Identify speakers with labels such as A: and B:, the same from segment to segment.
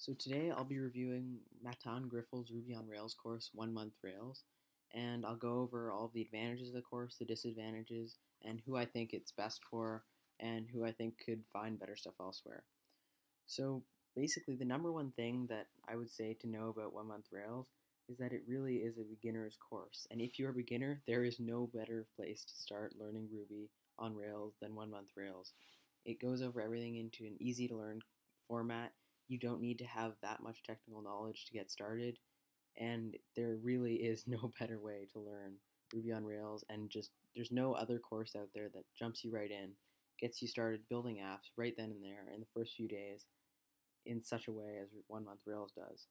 A: So today I'll be reviewing Matan Griffel's Ruby on Rails course, 1 Month Rails, and I'll go over all of the advantages of the course, the disadvantages, and who I think it's best for, and who I think could find better stuff elsewhere. So basically, the number one thing that I would say to know about 1 Month Rails is that it really is a beginner's course. And if you're a beginner, there is no better place to start learning Ruby on Rails than 1 Month Rails. It goes over everything into an easy to learn format. You don't need to have that much technical knowledge to get started. And there really is no better way to learn Ruby on Rails. And just there's no other course out there that jumps you right in, gets you started building apps right then and there in the first few days in such a way as 1 Month Rails does.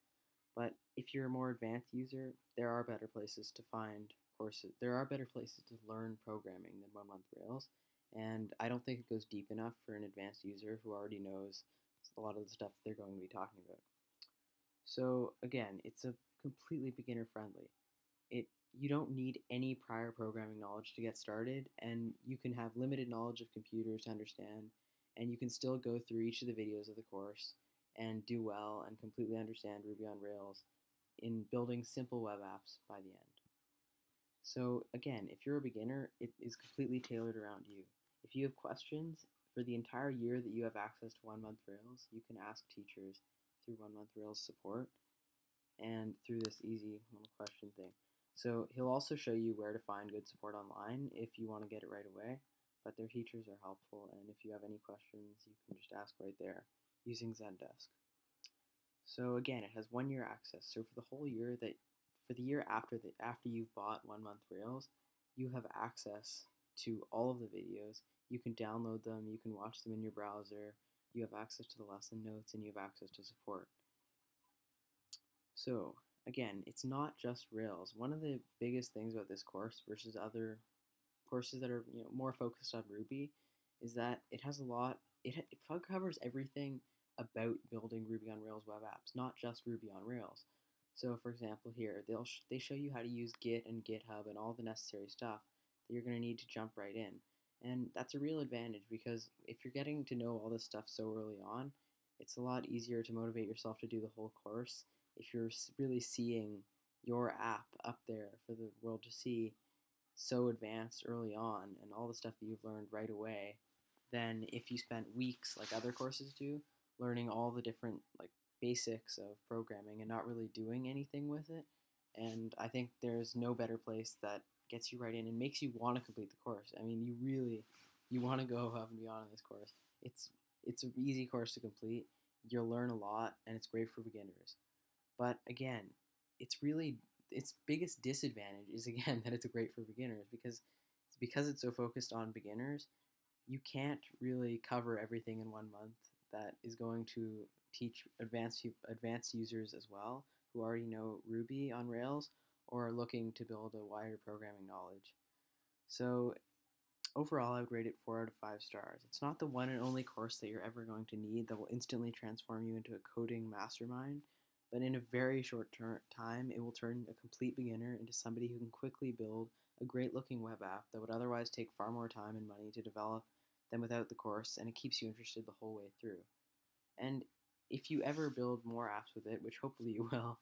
A: But if you're a more advanced user, there are better places to find courses. There are better places to learn programming than 1 Month Rails. And I don't think it goes deep enough for an advanced user who already knows a lot of the stuff they're going to be talking about. So again, it's a completely beginner friendly. It You don't need any prior programming knowledge to get started, and you can have limited knowledge of computers to understand, and you can still go through each of the videos of the course and do well and completely understand Ruby on Rails in building simple web apps by the end. So again, if you're a beginner, it is completely tailored around you. If you have questions for the entire year that you have access to 1 Month Rails, you can ask teachers through 1 Month Rails support and through this easy little question thing. So he'll also show you where to find good support online if you want to get it right away, but their teachers are helpful, and if you have any questions, you can just ask right there using Zendesk. So again, it has 1 year access. So for the whole year for the year after you've bought 1 Month Rails, you have access to all of the videos. You can download them, you can watch them in your browser, you have access to the lesson notes, and you have access to support. So again, it's not just Rails. One of the biggest things about this course versus other courses that are more focused on Ruby is that it has a lot. It covers everything about building Ruby on Rails web apps, not just Ruby on Rails. So for example, here they show you how to use Git and GitHub and all the necessary stuff that you're going to need to jump right in. And that's a real advantage because if you're getting to know all this stuff so early on, it's a lot easier to motivate yourself to do the whole course if you're really seeing your app up there for the world to see so advanced early on and all the stuff that you've learned right away than if you spent weeks like other courses do learning all the different like basics of programming and not really doing anything with it. And I think there's no better place that gets you right in and makes you want to complete the course. I mean, you want to go above and beyond in this course. It's an easy course to complete. You'll learn a lot and it's great for beginners. But again, its biggest disadvantage is again that it's great for beginners because it's so focused on beginners. You can't really cover everything in 1 month that is going to teach advanced users as well who already know Ruby on Rails or are looking to build a wider programming knowledge. So overall, I would rate it 4 out of 5 stars. It's not the one and only course that you're ever going to need that will instantly transform you into a coding mastermind, but in a very short time, it will turn a complete beginner into somebody who can quickly build a great looking web app that would otherwise take far more time and money to develop than without the course, and it keeps you interested the whole way through. And if you ever build more apps with it, which hopefully you will,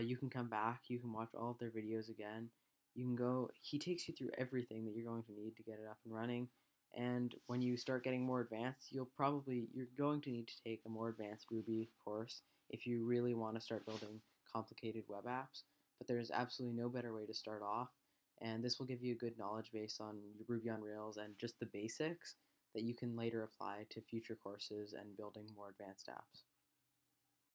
A: you can come back, you can watch all of their videos again. You can go, he takes you through everything that you're going to need to get it up and running. And when you start getting more advanced, you're going to need to take a more advanced Ruby course if you really want to start building complicated web apps. But there's absolutely no better way to start off. And this will give you a good knowledge base on Ruby on Rails and just the basics that you can later apply to future courses and building more advanced apps.